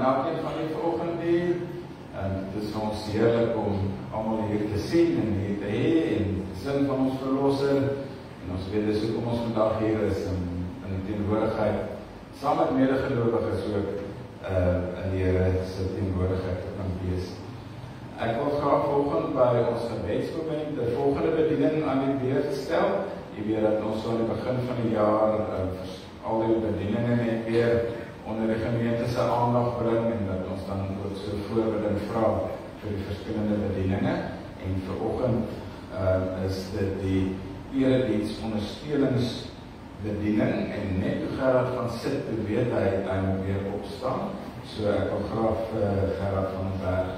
elkeen van die vanoggend hier. Het is vir ons heerlik om almal hier te sien en hier te hê en die sin van ons verlosser. En ons weet dis hoekom ons vandag hier is in die teenwoordigheid saam met medegelowiges ook in die Here se teenwoordigheid te kan wees. Ek wil graag vanoggend by ons gebedsmoment die volgende bediening aan die beurt stel. Jy weet dat ons aan die begin van die jaar al die bedieninge net weer onder die gemeente se aandag bring en dat ons dan ook so voorbereiding vra vir die verskillende bedieninge. En vanoggend is dit die erediens ondersteuningsbediening en net toe Gerard van sit toe weet hy moet weer opstaan. So ek wil graag Gerard van den Berg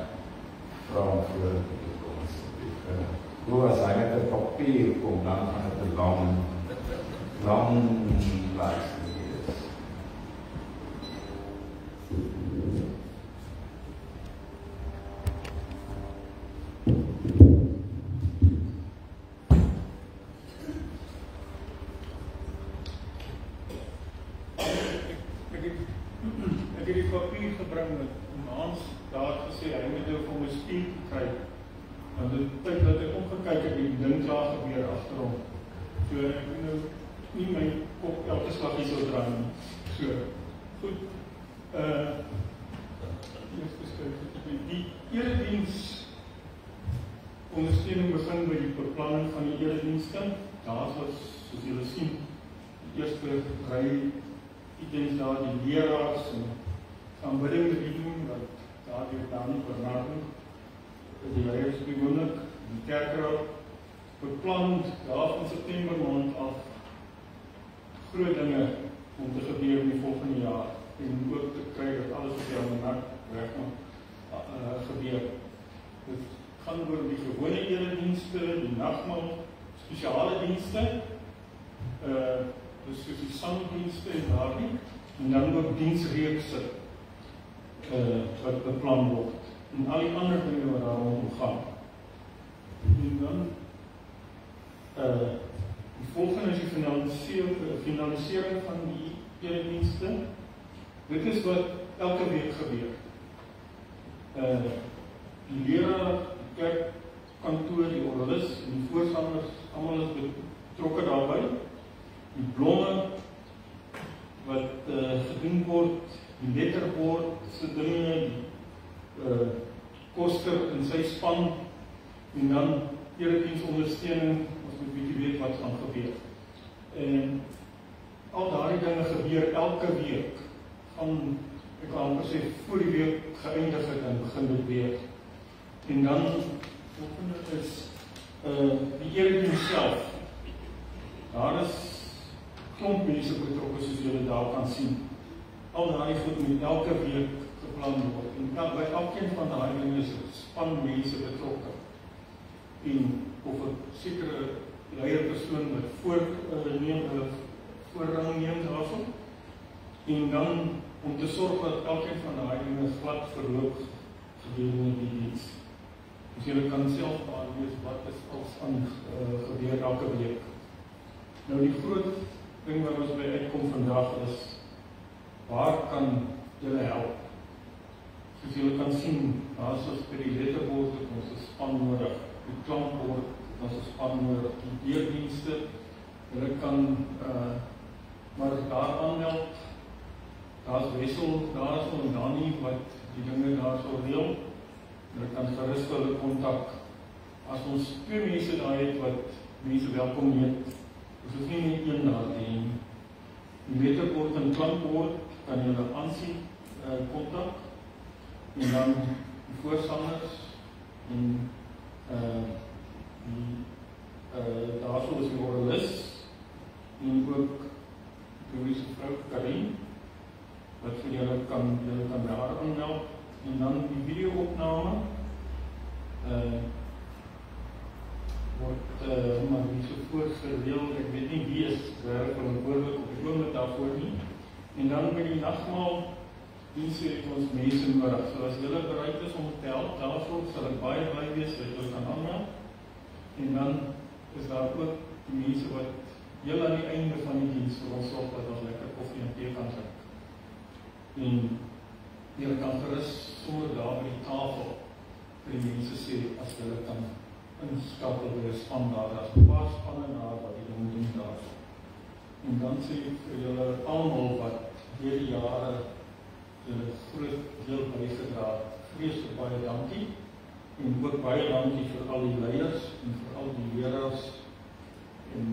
vra om voor te kom asseblief. Hoe as hy met 'n papier kom, dan gaan dit 'n lang lys wees. Ek het die papier gebring met Hans daar gesê, hy moet nou vir my spier kry. Want die tyd dat ek omgekyk het, die ding klaar gebeur agterom. So ek moet nou nie my kop elke slag hier so draai nie. So, goed. Die erediens ondersteuning begin by die beplanning van die eredienste. Daar was, soos julle sien, die eerste ry items daar, die leraars en aanbidding bediening, wat daar die Dani Bernardo, die leiers bewoonlik, die kerkraad, beplan daar van September maand af groot dinge om te gebeur in die volgende jaar en ook te kry dat alles op die almanak reg gebeur. Dit gaan oor die gewone eredienste, die nagmaal, spesiale dienste, dus soos die sangdienste en daardie, en dan ook diensreekse wat beplan word, en al die ander dinge wat daar rondom gaan. En dan, die volgende is die finalisering van die eredienste. Dit is wat elke week gebeur. Die leraar, die kerkkantoor, die orgelis en die voorsangers, almal is betrokke daarbij. Die blomme wat gedoen word, die letterbord, se dinge, die koster in sy span, en dan erediensondersteuning, ons moet bietjie weet wat gaan gebeur. En al daardie dinge gebeur elke week, van, ek kan amper sê, voor die week geëindig het en begin dit weer. En dan, volgende is die erediens self. Daar is klomp mense betrokke soos julle daar kan sien. Al daai goed moet elke week geplan word. En by elkeen van daai dinge is 'n span mense betrokke. En of 'n sekere leierpersoon wat voorrang neem daarvan. En dan om te sorg dat elkeen van daai dinge glad verloop gedurende die diens. Dus julle kan self aanwees wat is als aan gebeur elke week. Nou die groot ding waar ons by uitkom vandag is, waar kan julle help? Soos julle kan sien, daar is ons by die letterbord, het ons 'n span nodig, die klankbord, het ons 'n span nodig, die deurdienste, julle kan maar daar aanmeld, daar is Wessel, daar is ons Dani, wat die dinge daar so reël, julle kan gerus hulle kontak. As ons 2 mense daar het, wat mense welkom heet, dus het is nie net een daar die letterbord en klankbord kan julle aansien, kontak, en dan die voorsangers, en daarso is die orgelis, en ook die vrou Karin, wat vir julle kan daar aanmeld, en dan die videoopname, word maar nie so voorgereël, ek weet nie wie is verantwoordelik op die oomblik daarvoor nie. En dan by die nagmaal dienste het ons mense nodig. So as julle bereid is om te help, daarvoor sal ek baie wees dat julle kan aanmeld. En dan is daar ook die mense wat julle aan die einde van die diens vir ons sorg dat ons lekker koffie en thee kan drink. En Jy kan gerus sommer daar by die tafel vir die mense sê, as hulle kan inskakel by 'n span daar, as 'n paar spanne daar wat die ding doen daar. En dan sê ek vir julle almal wat deur die jare julle groot deel bygedra het, vreeslik baie dankie. En ook baie dankie vir al die leiers en vir al die leraars en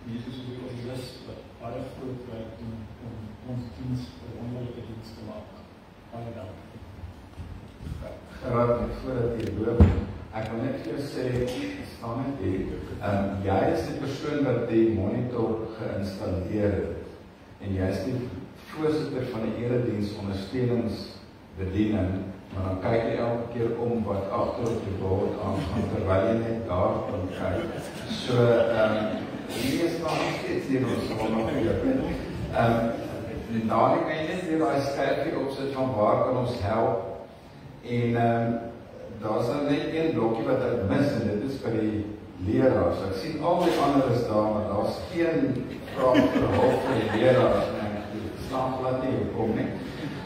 Jesus is ook die les wat baie groot werk doen om ons diens, 'n wonderlike diens te maak. Baie dankie. Gerard, voordat jy loop, ek wil net vir jou sê, staan net hier, jy is die persoon wat die monitor geïnstalleer het, en jy is die voorsitter van die erediens ondersteuningsbediening, maar dan kyk jy elke keer om wat agter op die bord aangaan, terwyl jy net daar kan kyk. So, hier is daar nog steeds hier ons sal nog vir jou punt. Daar kan jy net weer die skerpie opsit van waar kan ons help, en daar is net een blokkie wat ek mis, en dit is vir die leraars. Ek sien al die ander is daar, maar daar is geen vraag vir hulp vir die leraars, en ek slaap laat nie opkom nie.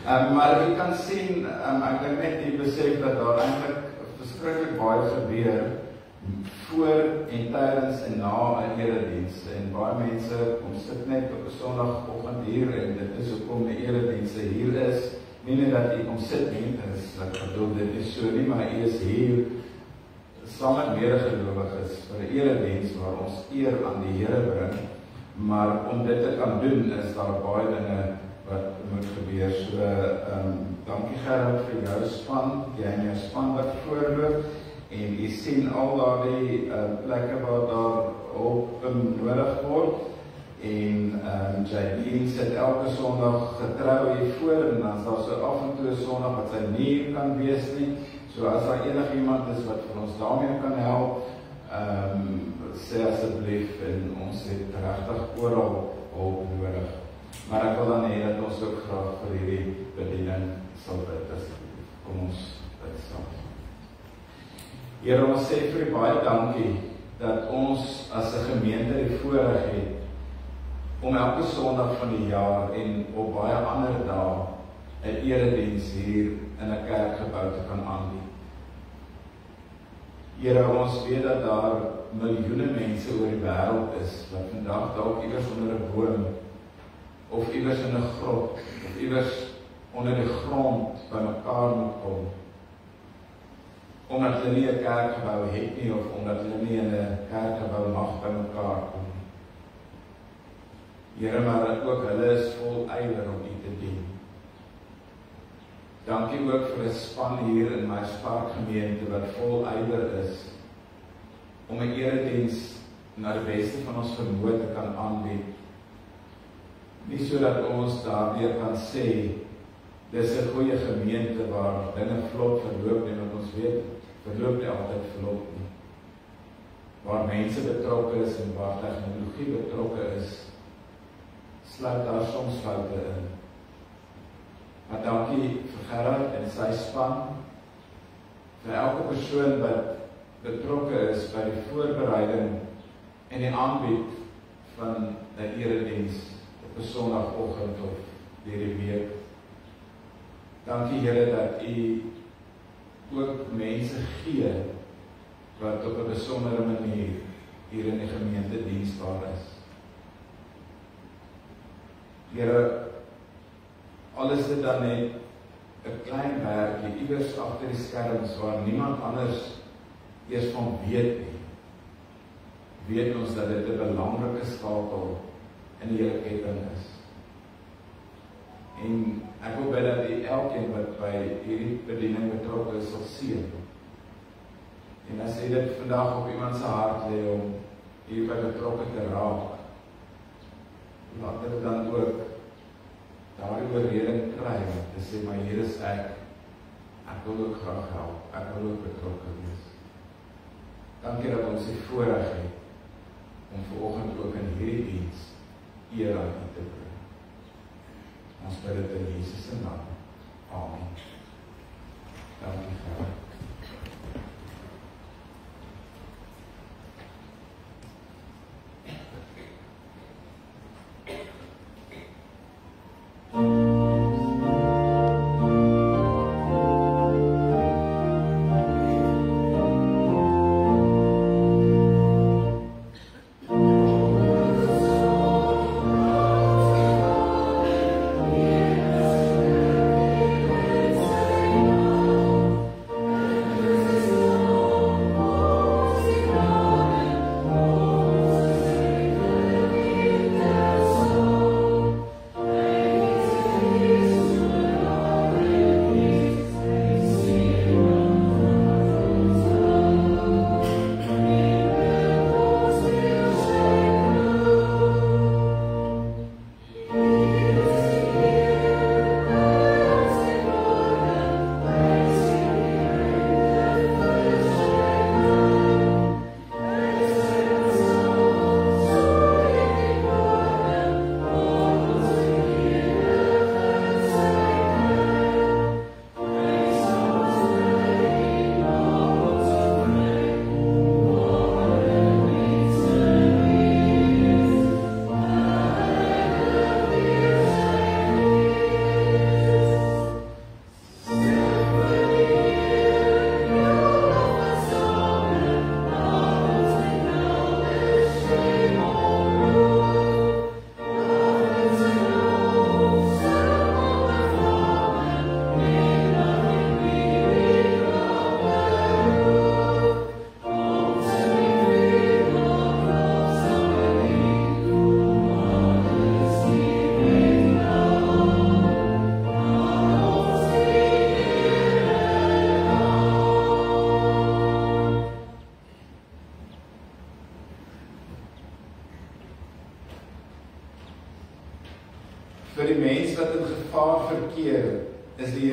Maar jy kan sien, ek dink net die besef dat daar eintlik verskriklik baie gebeur voor en tydens en na 'n erediens. En baie mense kom sit net op 'n Sondagoggend hier, en dit is hoekom die eredienste hier is. Nie net dat jy kom sit nie, ek bedoel dit is so nie, maar jy is hier saam met medegelowiges vir 'n erediens waar ons eer aan die Here bring. Maar om dit te kan doen, is daar baie dinge wat moet gebeur. So, dankie Gerard vir jou span, jy en jou span wat voorloop, en jy sien al daardie plekke waar daar hulp nodig word, en JD sit elke Sondag getrou hiervoor, en dan is daar so af en toe 'n Sondag wat sy nie hier kan wees nie, so as daar enigiemand is wat vir ons daarmee kan help, sê asseblief, en ons het regtig oral hulp nodig. Maar ek wil dan hê dat ons ook graag vir hierdie bediening sal bid asseblief. Kom ons bid saam. Here, ons sê vir U baie dankie dat ons as 'n gemeente die voorreg het om elke Sondag van die jaar en op baie ander dae 'n erediens hier in 'n kerkgebou te kan aanbied. Here, ons weet dat daar miljoene mense oor die wêreld is wat vandag dalk iewers onder 'n boom of iewers in 'n grot of iewers onder die grond bymekaar moet kom, omdat hulle nie 'n kerkgebou het nie, of omdat hulle nie in 'n kerkgebou mag bymekaar kom. Here, maar ook hulle is vol ywer om U te dien. Dankie ook vir 'n span hier in my Spark gemeente wat vol ywer is om 'n erediens na die beste van ons vermoë te kan aanbied. Nie sodat ons daardeur kan sê, dis 'n goeie gemeente waar dinge vlot verloop, en wat ons weet, verloop nie altyd vlot nie. Waar mense betrokke is en waar tegnologie betrokke is, sluit daar soms foute in. Maar dankie vir Gerard en sy span, vir elke persoon wat betrokke is by die voorbereiding en die aanbied van 'n erediens op 'n Sondagoggend of deur die week. Dankie Here dat U ook mense gee wat op 'n besondere manier hier in die gemeente diensbaar is. Here, al is dit dan net 'n klein werkie iewers agter die skerms waar niemand anders eers van weet nie, weet ons dat dit 'n belangrike skakel in die hele ketting is. En ek wil bid dat U elkeen wat by hierdie bediening betrokke is sal seën. En as jy dit vandag op iemand se hart lê om hierby betrokke te raak, laat dit dan ook daardie oorreding kry om te sê, maar hier is ek wil ook graag help, ek wil ook betrokke wees. Dankie dat ons die voorreg het om vanoggend ook in hierdie diens eer aan U te bring. Ons bid dit in Jesus se naam. Amen. Dankie Vader.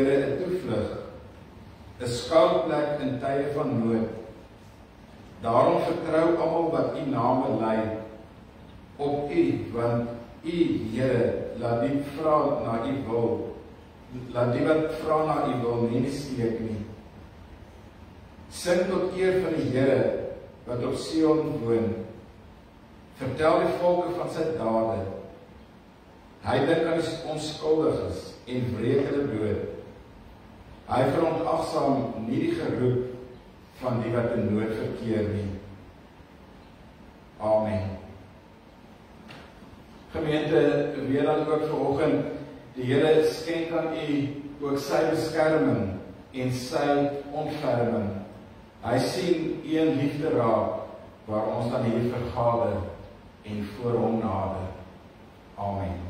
Here 'n toevlug, 'n skuilplek in tye van nood. Daarom vertrou almal wat U name lei op U, want U, Here, laat die vra na U wil. Laat die wat vra na U wil nie steek nie. Sing tot eer van die Here wat op Sion woon. Vertel die volke van sy dade. Hy dink aan die onskuldiges en wreek hulle dood. Hy verontagsaam nie die geroep van die wat in nood verkeer nie. Amen. Gemeente, weer dan ook vanoggend, die Here skenk aan U ook sy beskerming en sy ontferming. Hy sien U in liefde raak, waar ons dan hier vergader en voor Hom nader. Amen.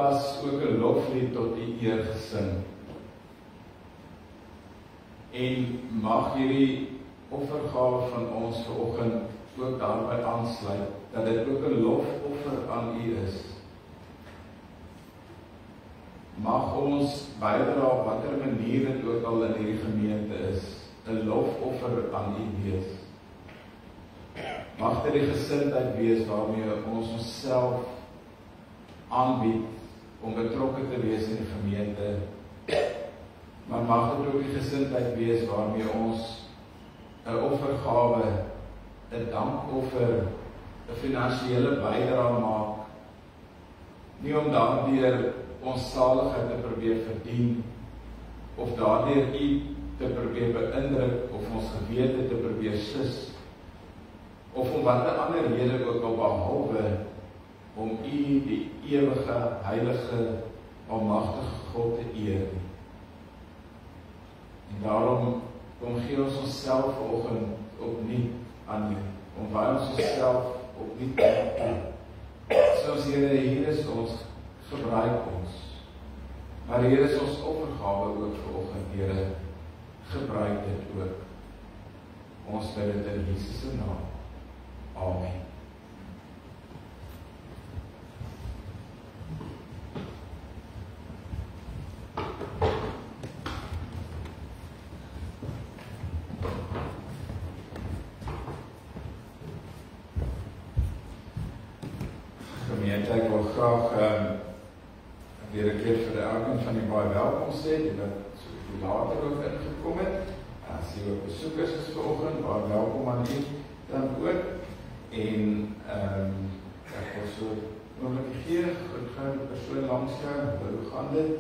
pas ook 'n loflied tot U eer gesing. En mag hierdie offergawe van ons vanoggend ook daarbij aansluit, dat dit ook 'n lofoffer aan U is. Mag ons bydra op watter manier dit ook al in hierdie gemeente is, 'n lofoffer aan U wees. Mag dit die gesindheid wees waarmee ons onsself aanbied om betrokke te wees in die gemeente, maar mag dit ook die gesindheid wees waarmee ons 'n offergawe, 'n dankoffer, 'n finansiële bydrae maak, nie om daardeur ons saligheid te probeer verdien, of daardeur U te probeer beïndruk, of ons gewete te probeer sis, of om watter ander rede ook al behalwe om U, die ewige, heilige, almagtige God te eer. En daarom kom gee ons onsself vanoggend opnuut aan U, om waar ons onsself opnuut aan U. Soos Here, hier is ons, gebruik ons. Maar hier is ons offergawe ook vanoggend, Here, gebruik dit ook. Ons bid dit in Jesus se naam. Amen. Gemeente, ek wil graag weer 'n keer vir elkeen van die baie welkom sê, die wat so later ook ingekom het. As jy ook besoekers is vanoggend, baie welkom aan u dan ook. En ek wil so oomblik gee, gou die persoon langs jou, hoe gaan dit?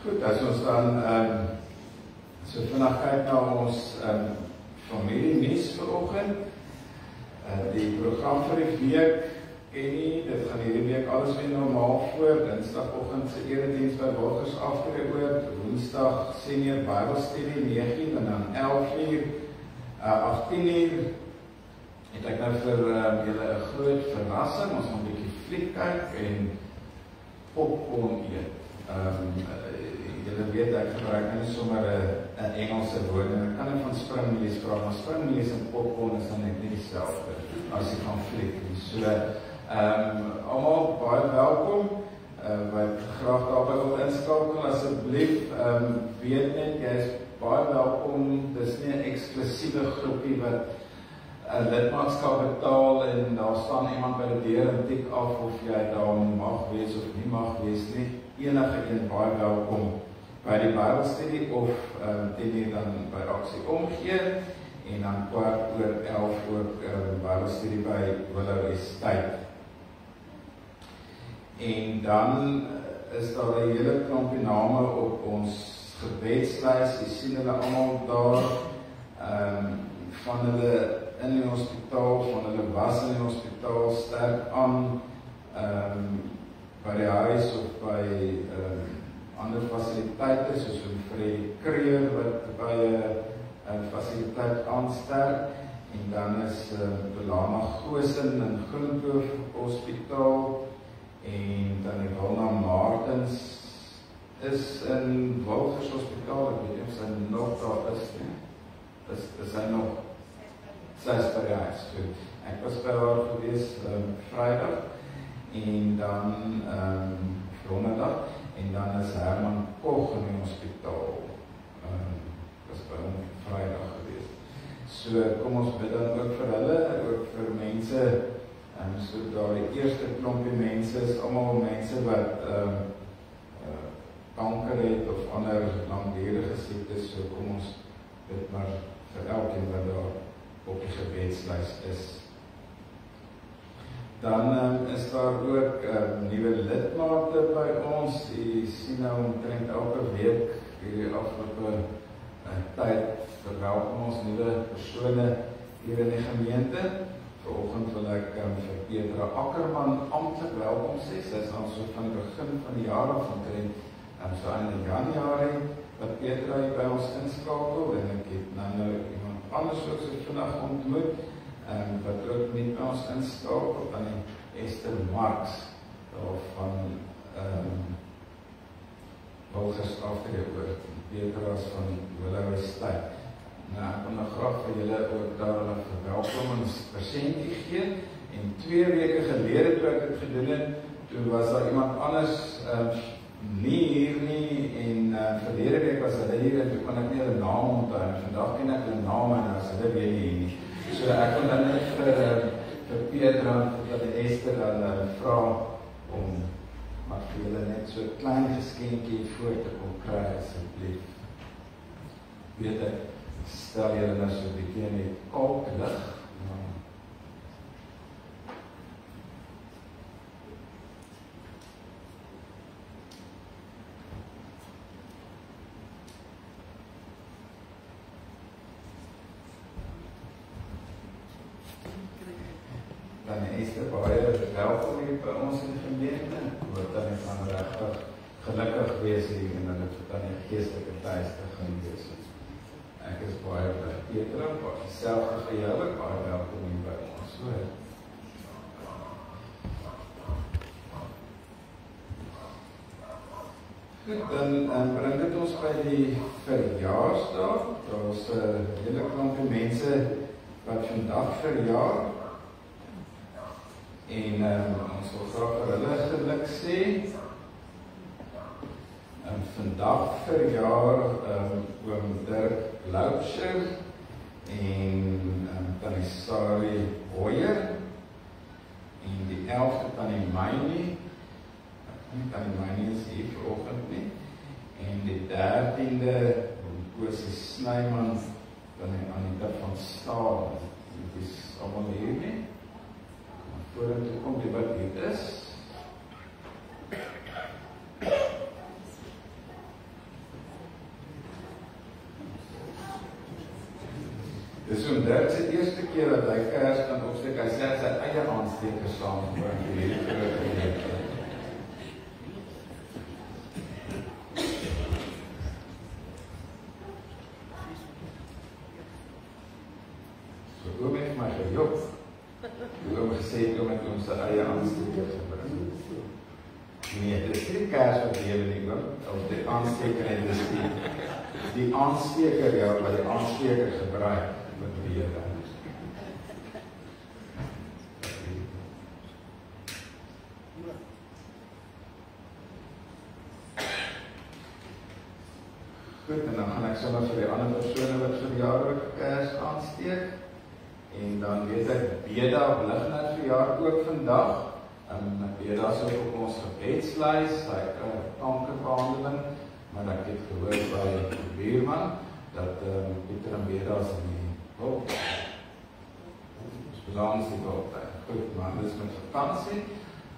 Goed, as ons dan so vinnig kyk na ons familienuus vanoggend, die program vir die week, ken nie, dit gaan hierdie week alles weer normaal voor, Dinsdagoggend se erediens by Burgers Afgereoord, Woensdag senior Bybelstudie 9 en dan 11:00, 18:00, het ek nou vir julle 'n groot verrassing, ons gaan 'n bietjie fliek kyk en popcorn eet. Julle weet, ek gebruik nie sommer 'n Engelse woord, en ek kan nie van springmeelies vra, maar springmeelies en popcorn is dan net nie dieselfde as jy gaan fliek. So, almal baie welkom, wat graag daarby wil inskakel, asseblief, weet net, jy is baie welkom, dis nie 'n eksklusiewe groepie wat lidmaatskap betaal en daar staan iemand by die deur en tik af of jy daar mag wees of nie mag wees nie. Enige een baie welkom by die Bybelstudie of teen dan by aksie omgee en dan 11:15 ook Bybelstudie by Willow tyd. En dan is daar 'n hele klompie name op ons gebedslys, jy sien hulle almal daar, van hulle in die hospitaal, van hulle was in die hospitaal, sterk aan, by die huis of by ander fasiliteite, soos Freddy Kreer wat by 'n fasiliteit aansterk, en dan is Belana Goosen in Groenhoof Hospitaal, en dan die Wilna Martens is in Wilgers Hospitaal, ek weet nie of sy nog daar is nie, is sy nog? Sy is by die huis, goed. Ek was by haar gewees Vrydag, en dan Donderdag, en dan is Herman Koch in die hospitaal, was by hom Vrydag gewees. So kom ons bid dan ook vir hulle, ook vir mense, so daar die eerste klompie mense is almal mense wat kanker het of ander langdurige siektes, so kom ons bid maar vir elkeen wat daar op die gebedslys is. Dan is daar ook nuwe lidmate by ons. Die sien nou omtrent elke week hierdie afgelope tyd verwelkom ons nuwe persone hier in die gemeente. Vanoggend wil ek vir Petra Ackerman amptelik welkom sê. Sy is al so van die begin van die jaar af omtrent so in Januarie wat Petra hier by ons inskakel en ek het nou iemand anders ook so vandag ontmoet wat ook nie by ons inskakel van die Esther Marx van Wilgers afgereoor Petra's van Willowestein. Nou, ek wil nou graag vir julle ook daar 'n verwelkomingspresentie gee en 2 weke gelede toe ek dit gedoen het, toe was daar iemand anders nie hier nie en verlede week was hulle hier en toe kon ek nie hulle naam onthou en vandag ken ek hulle naam en as hulle weer nie hier nie. So ek wil dan net vir Petra dat die Esther dan vra om maar vir julle net so 'n klein geskenkie voor te kom kry asseblief. Weet ek, stel julle nou so 'n bietjie in die kalklig. Dan is dit baie welkom hier by ons in die gemeente. Word dan van regtig gelukkig wees hier en dan het dan 'n geestelike tuiste gaan wees. Ek is baie bly. Petra, self vir jou baie welkom hier by ons. So. Goed, dan bring dit ons by die verjaarsdag. Daar is 'n hele klompie mense wat vandag verjaar. En ons wil graag vir hulle geluk sê. Vandag verjaar oom Dirk Loubser en tannie Sari Hoyer en die 11de tannie Mynie. Tannie Mynie is hier vanoggend nie. En die 13de oom Kosie Snyman, tannie Anita van Staal. Dit is allemaal hier nie. Voordat toe kom die wat hier is. Dis oom Dirk se eerste keer dat hy kers kan opsteek. Hy sê sy eie aansteker saambring hierdie groot gemeente. So oom het my gejok. Oom gesê oom het oom sy eie aansteker gebring. Nee, dit is nie kers wat lewe nie oom, of die aansteker en dis die aansteker ja, wat die aansteker gebruik. Goed, en dan gaan ek sommer vir die ander persone wat verjaar ook kers aansteek. En dan weet ek, Beda Blighner verjaar ook vandag. Beda is ook op ons gebedslys, sy kankerbehandeling, maar ek het gehoor by die buurman, dat Pieter en Beda is in die hulp. Ons balans die hulp. Goed, maar dit is met vakansie.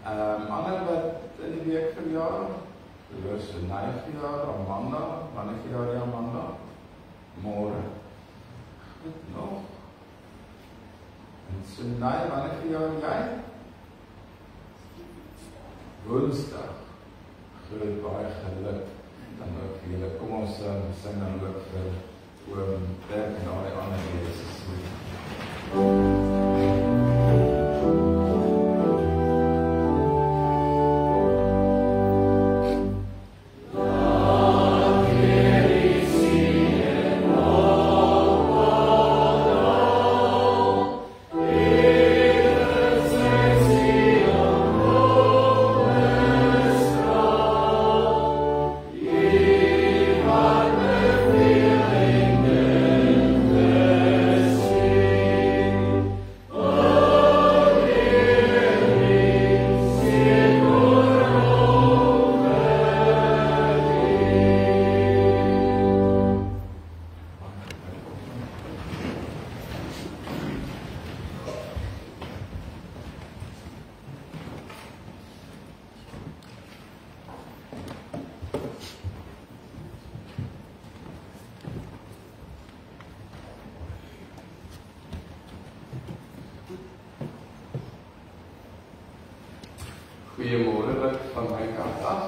Ander wat in die week verjaar, Loos Senai verjaar, Amanda, wanneer verjaar die Amanda? Môre. Goed, nog. En Senai, wanneer verjaar jy? Woensdag. Groot baie geluk. Dan ook vir julle. Kom ons sing dan ook vir oom Dirk en al die ander mense. van my kant af.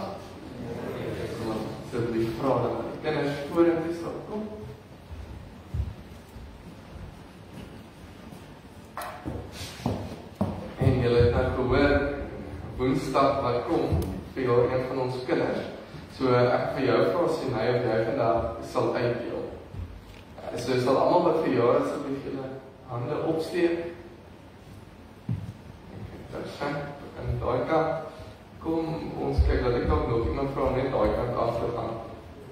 So die vra dat die kinders vorentoe sal kom. En julle het nou gehoor, Woensdag wat kom, vir jou een van ons kinders. So ek vir jou vra, sien hy of jy vandag sal uitdeel. So sal almal wat vir jou is, asseblief julle hande opsteek. Interessant, en daai kant, kom ons kyk, dat ek ook nog iemand vra net daai kant af te gaan.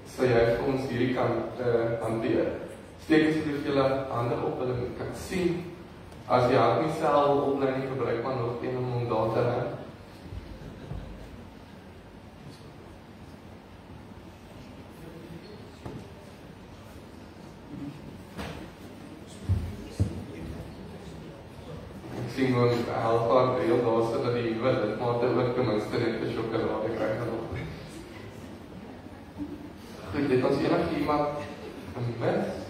Sal jy vir ons hierdie kant hanteer. Steek asseblief julle hande op, hulle kan sien. As jy hand nie self opleiding gebruik, maar nog een om daar te hê. Ek sien gewoon helpaar deel daar so dat die wil, dit maak dit ook tenminste net vir sjokolade kry nog. Goed, dit was enige iemand gemis.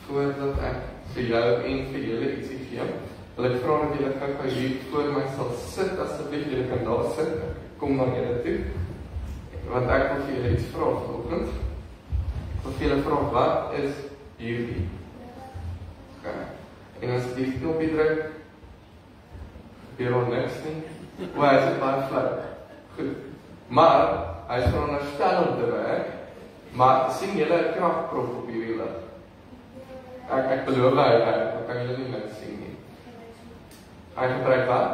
Voordat ek vir jou en vir julle ietsie gee, wil ek vra dat julle gou hier voor my sal sit, asseblief julle kan daar sit, kom na julle toe, want ek wil vir julle iets vra vanoggend. Ek wil vir julle vra, wat is hierdie? Okay. En as die knoppie druk, gebeur al niks nie, hy is baie flou. Goed. Maar, hy is veronderstel om te werk, maar sien julle 'n kragprop op hierdie lig? Ek beloof hy werk, ek kan julle nie niks sien nie. Hy gebruik wat?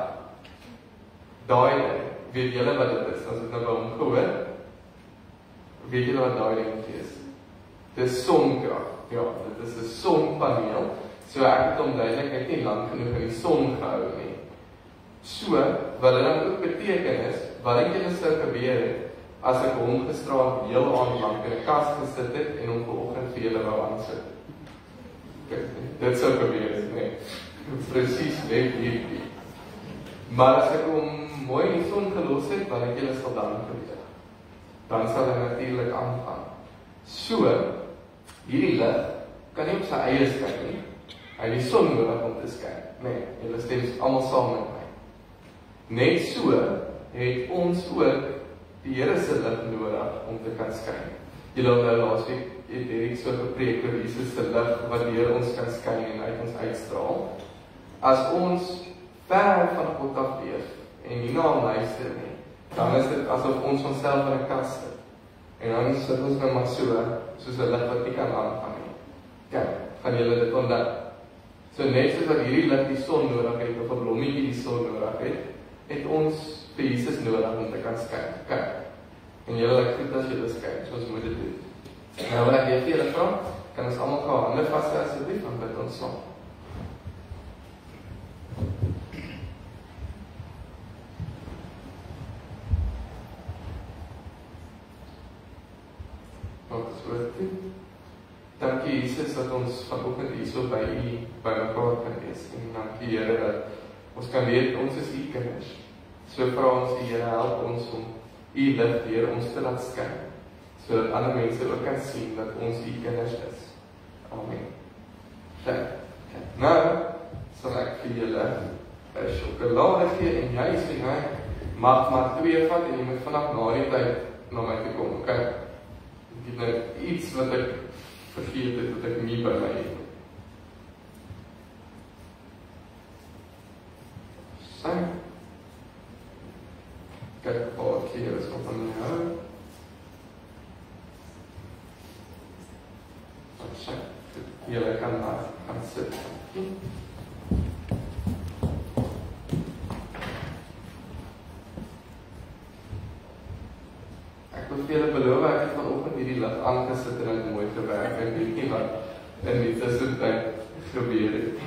Daai ding, weet julle wat dit is, as dit nou by hom gehoor? Weet julle wat daai ding is? Dit is sonkrag, ja, dit is 'n sonpaneel, so ek het hom duidelik net nie lang genoeg in die son gehou nie. So, wat dit dan ook beteken is, wat ek julle sou gebeur het, as ek hom gisteraan heel aand lank in 'n kas gesit het en hom vanoggend vir julle wou aansit. Dit sou gebeur het, nee. Presies net hierdie. Maar as ek hom mooi in die son gelos het, wat ek julle sal dan gebeur. Dan sal hy natuurlik aangaan. So, hierdie lig kan nie op sy eie skyn nie. Hy het die son nodig om te skyn. Nee, julle stem almal saam met my. Net so het ons ook die Here se lig nodig om te kan skyn. Julle onthou laasweek het Erik so gepreek oor Jesus se lig wat deur ons kan skyn en uit ons uitstraal. As ons ver van God af leef en nie na hom luister nie, dan is dit asof ons onsself in 'n kas sit. En dan sit ons nou maar soos 'n lig wat nie kan aangaan nie. Kyk, gaan julle dit onthou? So net soos dat hierdie lig die son nodig het, of 'n blommetjie die son nodig het ons vir Jesus nodig om te kan skyn. Kyk. En julle lyk goed as julle skyn, soos moet dit doen. Nou wil ek vir julle vra, kan ons almal gou hande vashou asseblief en bid ons saam. Dankie Jesus dat ons vanoggend hierso by U bymekaar kan wees. En dankie Here dat ons kan weet ons is U kinders. So vra ons die Here help ons om U lig deur ons te laat skyn, sodat ander mense ook kan sien dat ons U kinders is. Amen. Nou sal ek vir julle 'n sjokolade gee en jy sê hy mag maar 2 vat en jy moet vanaf na die tyd na my toe kom. Okay? Ek het nou iets wat ek vergeet het wat ek nie by my het. Sien? Kyk, hier is wat van my hou. Sien, julle kan gaan sit. Ek wil vir julle beloof, ek het vanoggend hierdie lig aangesit en dit mooi gewerk. Ek weet nie wat in die tussentyd gebeur het.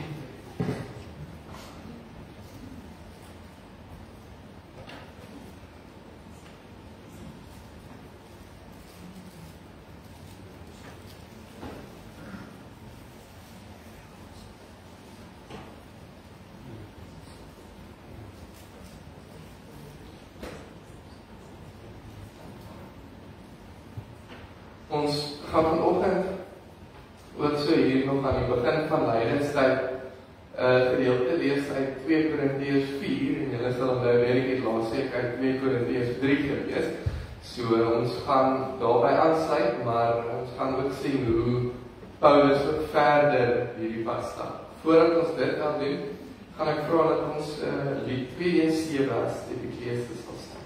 Ons gaan vanoggend ook so hier nog aan die begin van Lydenstyd gedeelte lees uit 2 Korintiërs 4 en julle sal onthou het laasweek uit 2 Korintiërs 3 gelees. So ons gaan daarby aansluit, maar ons gaan ook sien hoe Paulus ook verder hierdie pad stap. Voordat ons dit gaan doen, gaan ek vra dat ons lied 2:7 as die geeste sal staan.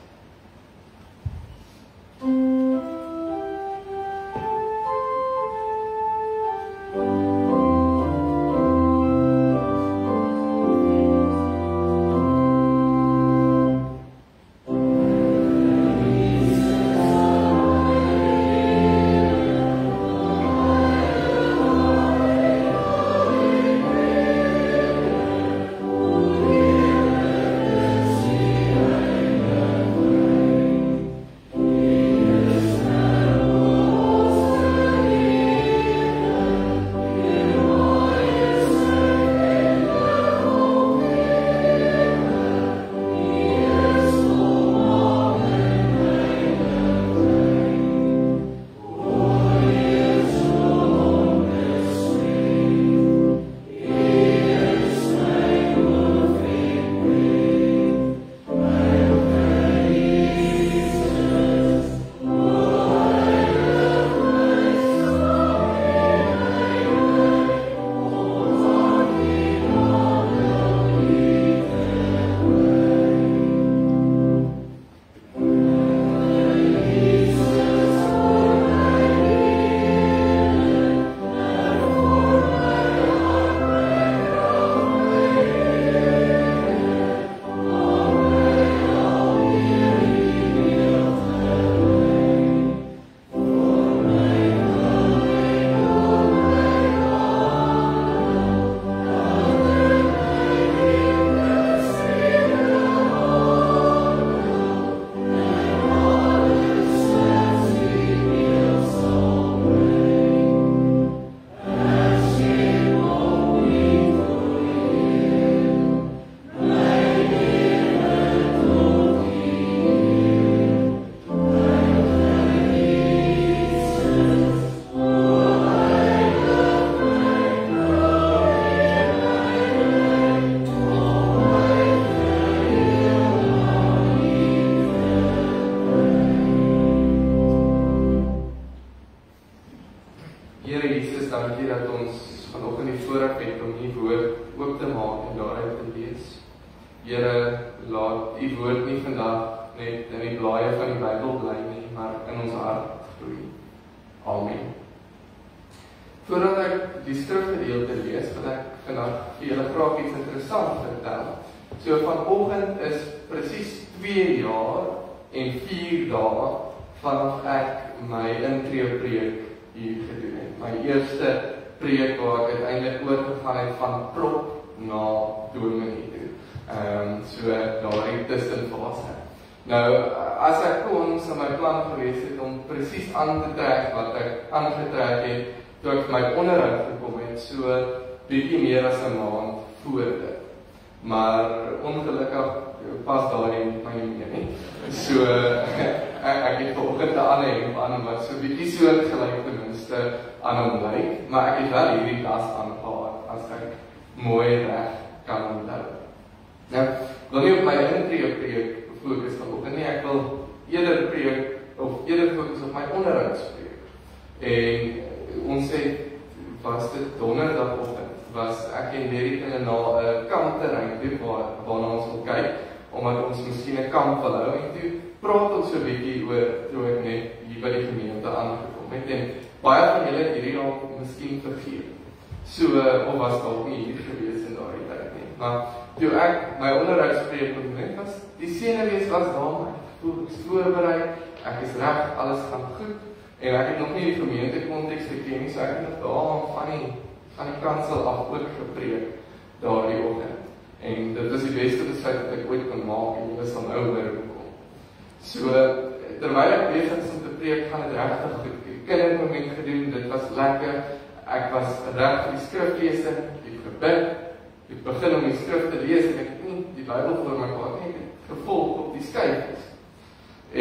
Ek begin om die skrif te lees en ek het nie die Bybel voor my gehad nie, ek het gevolg op die skyfies.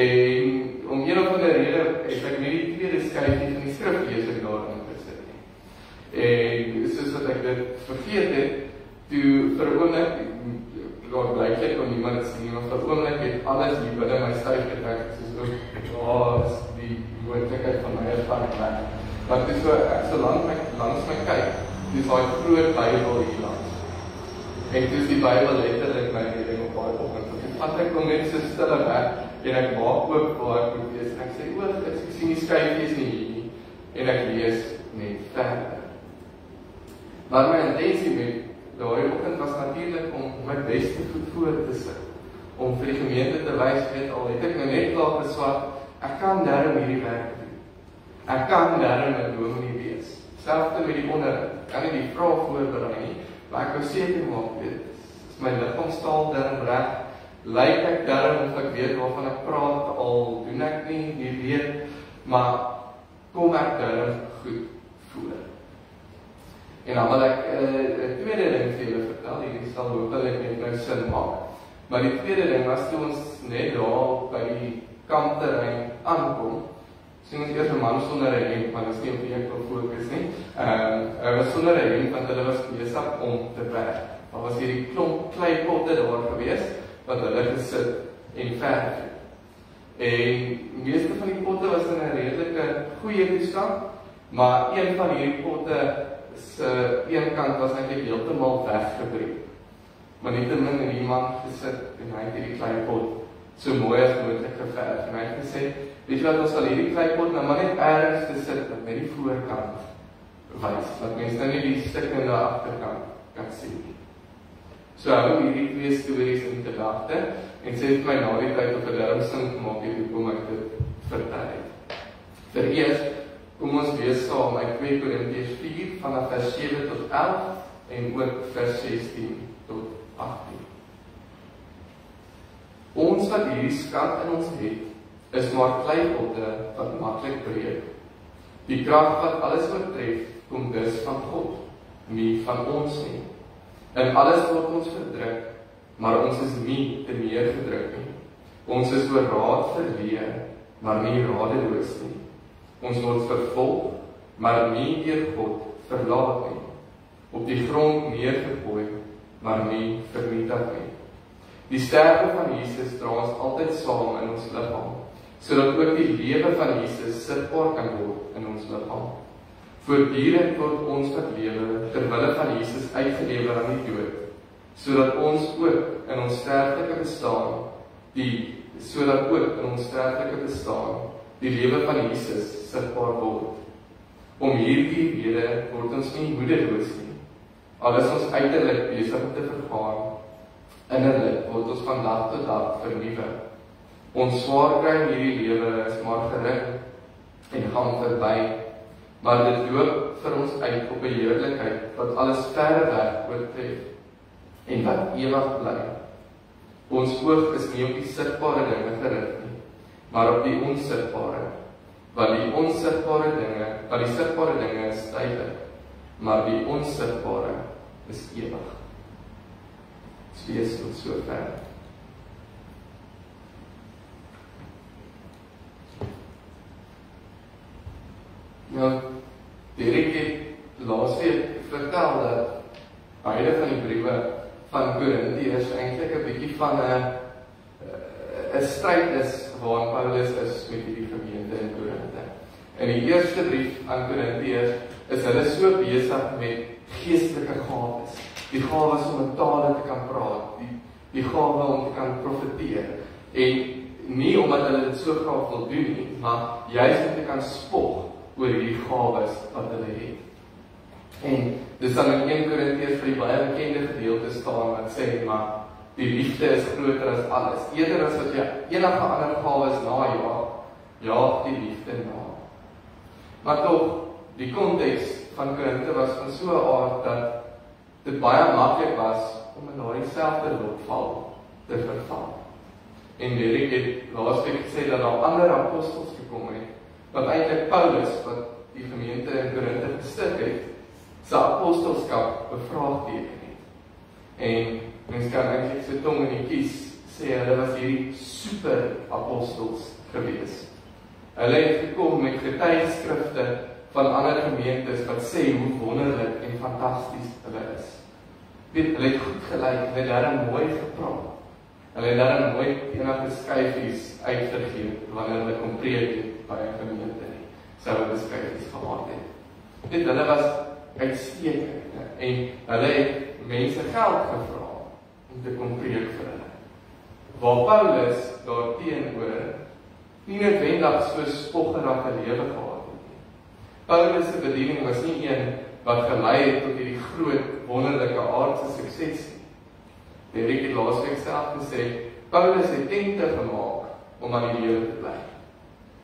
En om een of ander rede het ek nie die tweede skyfie van die skriflesing daarin gesit nie. En soos wat ek dit vergeet het, toe vir 'n oomblik, daar blyklik kon niemand dit sien, maar vir 'n oomblik het alles hier binne my styf getrek, soos ook, is die moontlikheid van my ervaring weg. Want dit is so, ek so langs my kyk, dis daai groot Bybel hier langs. En dis die Bybel letterlik my leiding op daai oggend. Want ek kom net so stil weg, en ek maak oop waar ek moet wees, en ek sê, ek sien die skyfies nie hier nie, en ek lees net verder. Maar my intensie met daai oggend was natuurlik om my beste voet voor te sit, om vir die gemeente te wys, al het ek nou net klaar beswaar, ek kan darm hierdie werk doen. Ek kan darm 'n dominee wees. Selfs met die onderrig, kan nie die vraag voorberei nie, maar ek wou seker maak, is my liggaamstaal darm reg, lyk ek darm of ek weet waarvan ek praat, al doen ek nie weet, maar kom ek darm goed voor. En dan wil ek 'n tweede ding vir julle vertel, hierdie sal hopelik net nou sin maak. Maar die tweede ding was toe ons net daar by die kampterrein aankom, sien ons eers 'n man sonder 'n hemp, maar dis nie op wie ek wil fokus nie. Hy was sonder 'n hemp want hulle was besig om te werk. Daar was hierdie klomp kleipotte daar gewees wat hulle gesit en verf. En meeste van die potte was in 'n redelike goeie toestand, maar een van hierdie potte se een kant was eintlik heeltemal weggebreek. Maar nietemin het iemand gesit en hy het hierdie kleipot so mooi as moontlik geverf. En hy het gesê, weet jy wat, ons sal hierdie kleipot nou maar net ergens te sit met die voorkant wys, dat mense nou nie die stuk in die agterkant kan sien nie. So hou hierdie twee stories in gedagte en sê vir my na die tyd of 'n darm sin gemaak het hoekom ek dit vertel het. Vereers, kom ons lees saam uit 2 Korintiërs 4 vanaf vers 7 tot 11 en ook vers 16 tot 18. Ons wat hierdie skat in ons het, is maar kleipotte wat maklik breek. Die krag wat alles oortref, kom dus van God, nie van ons nie. In alles word ons verdruk, maar ons is nie te meer gedruk nie. Ons is oor raad verleë, maar nie radeloos nie. Ons word vervolg, maar nie deur God verlaat nie. Op die grond neergegooi, maar nie vernietig nie. Die sterwe van Jesus dra ons altyd saam in ons liggaam, sodat ook die lewe van Jesus sigbaar kan word in ons liggaam. Voortdurend word ons wat lewe terwille van Jesus uitgelewer aan die dood, sodat ons ook in ons sterflike bestaan die lewe van Jesus sigbaar word. Om hierdie rede word ons nie moedeloos nie. Al is ons uiterlik besig om te vergaan, innerlik word ons van dag tot dag vernuwe. Ons swaar kry in hierdie lewe is maar geruk en gaan verby, maar dit loop vir ons uit op 'n heerlikheid wat alles verre weg oortref en wat ewig bly. Ons oog is nie op die sigbare dinge gerig nie, maar op die onsigbare. Want die sigbare dinge is tydelik, maar die onsigbare is ewig. Wees tot sover. Nou, Derek het laasweek vertel dat beide van die briewe van Korintiërs eintlik 'n bietjie van 'n stryd is waarin Paulus is met hierdie gemeente in Korinthe. In die eerste brief aan Korintiërs is hulle so besig met geestelike gawes. Die gawes om in tale te kan praat, die gawe om te kan profeteer. En nie omdat hulle dit so graag wil doen nie, maar juist om te kan spog oor die gawes wat hulle het. En dis dan in 1 Korintiërs vir die baie bekende gedeelte staan wat sê, maar die liefde is groter as alles. Eerder as wat jy enige ander gawes jaag die liefde na. Maar tog, die konteks van Korinthe was van so 'n aard dat dit baie maklik was om in daardie selfde lotval te verval. En Derek het laasweek gesê dat daar ander apostels gekom het, wat eintlik Paulus, wat die gemeente in Korinthe gestig het, sy apostelskap bevraagteken het. En mens kan eintlik sy tong in die kies sê, hulle was hierdie super apostels gewees. Hulle het gekom met getuigskrifte van ander gemeentes wat sê hoe wonderlik en fantasties hulle is. Weet, hulle het goed gelyk, hulle het daarin mooi gepraat. Hulle het daarin nooit enige skyfies uitgegee wanneer hulle kom preek het by 'n gemeente nie. Sou hulle skyfies gehad het. Weet, hulle was uitstekend en hulle het mense geld gevra om te kom preek vir hulle. Waar Paulus daarteenoor nie noodwendig so spoggerige lewe gehad het nie. Paulus se bediening was nie een wat gelei het tot hierdie groot, wonderlike aardse sukses nie. Derek het laasweek self gesê, Paulus het tente gemaak om aan die lewe te bly.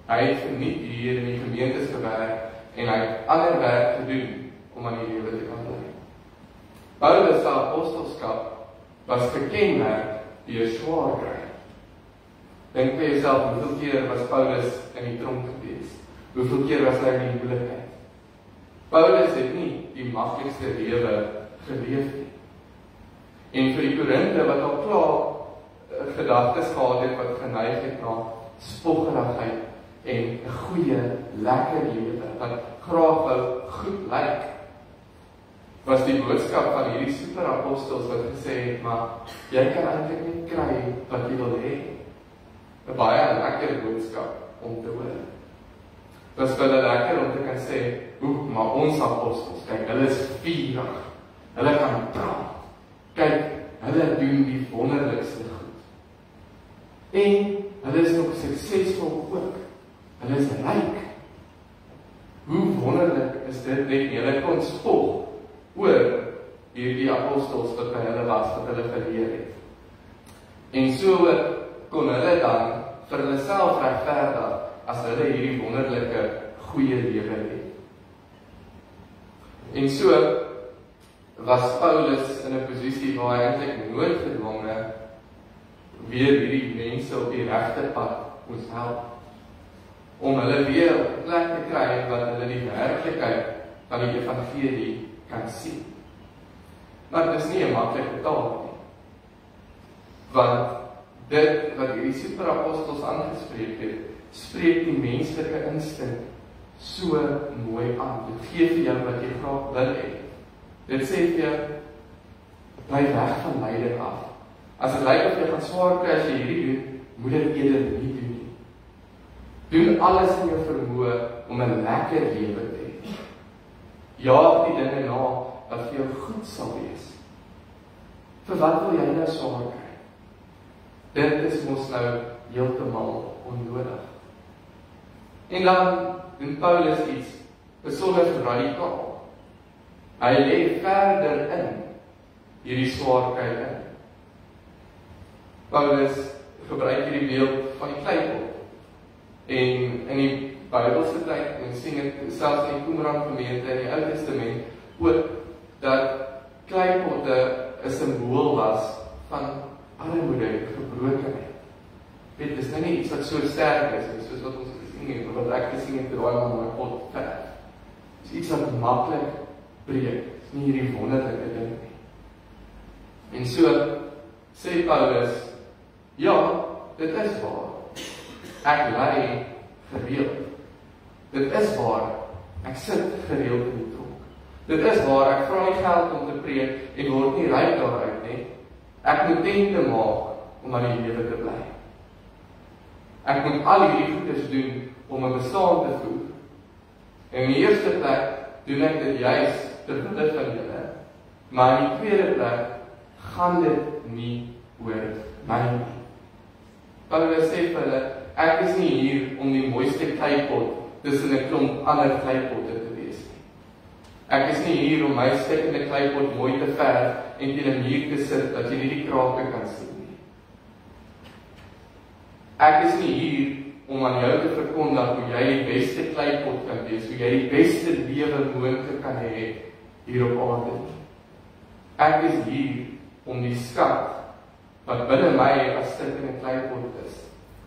Hy het verniet hier in die gemeentes gewerk en hy het ander werk gedoen om aan die lewe te kan bly. Paulus se apostelskap was gekenmerk deur swaar kry. Dink by jouself, hoeveel keer was Paulus in die tronk gewees? Hoeveel keer was hy in die moeilikheid? Paulus het nie die maklikste lewe geleef nie. En vir die Korinte wat al klaar gedagtes gehad het wat geneig het na spoggerigheid en 'n goeie, lekker lewe wat graag wou goed lyk, was die boodskap van hierdie superapostels wat gesê het, maar jy kan eintlik nie kry wat jy wil hê. 'n Baie lekker boodskap om te hoor. Dit was vir hulle lekker om te kan sê, maar ons apostels, kyk, hulle is vurig, hulle kan praat, kyk, hulle doen die wonderlikste goed. En hulle is nog suksesvol ook, hulle is ryk. Hoe wonderlik is dit, net hulle kon spog oor hierdie apostels wat by hulle was, wat hulle geleer het. En so kon hulle dan vir hulle self regverdig as hulle hierdie wonderlike goeie lewe het. En so was Paulus in 'n posisie waar hy eintlik noodgedwonge weer hierdie mense op die regte pad moes help, om hulle weer op 'n plek te kry wat hulle die werklikheid van die evangelie kan sien. Maar dit is nie 'n maklike taak nie, want dit wat hierdie superapostels aangespreek het, spreek die menslike instink so mooi aan. Dit gee vir jou wat jy graag wil hê. Dit sê vir jou, bly weg van lyding af. As dit lyk of jy gaan swaar kry as jy hierdie doen, moet dit eerder nie doen nie. Doen alles in jou vermoë om 'n lekker lewe te hê. Jaag die dinge na wat vir jou goed sal wees. Vir wat wil jy nou swaar kry? Dit is mos nou heeltemal onnodig. En dan doen Paulus iets besonder radikaal. Hy lê verder in hierdie swaarkry in. Paulus gebruik hierdie beeld van die kleipot. En in die Bybelse tyd, men sien dit selfs in die Qumran gemeente in die Ou Testament, ook dat kleipotte 'n simbool was van armoede en gebrokenheid. Weet, dis nou nie iets wat so sterk is, soos wat ons gesien het, wat ek gesien het, draai maar my pot verf. Dis iets wat maklik breek, dis nie hierdie wonderlike ding nie. En so sê Paulus, ja, dit is waar. Ek ly gereeld. Dit is waar, ek sit gereeld in die tronk. Dit is waar, ek vra nie geld om te preek en word nie ryk daaruit nie. Ek moet tente maak om aan die lewe te bly. Ek moet al hierdie goedes doen om 'n bestaan te voer. En in die eerste plek doen ek dit juis ter wille van julle. Maar in die tweede plek gaan dit nie oor my nie. Paulus sê vir hulle, ek is nie hier om die mooiste kleipot tussen 'n klomp ander kleipotte te wees nie. Ek is nie hier om my stikkende kleipot mooi te verf en teen 'n muur te sit dat jy nie die krake kan sien nie. Ek is nie hier om aan jou te verkondig hoe jy die beste kleipot kan wees, hoe jy die beste lewe moontlik kan hê hier op aarde nie. Ek is hier om die skat wat binne my as stikkende kleipot is,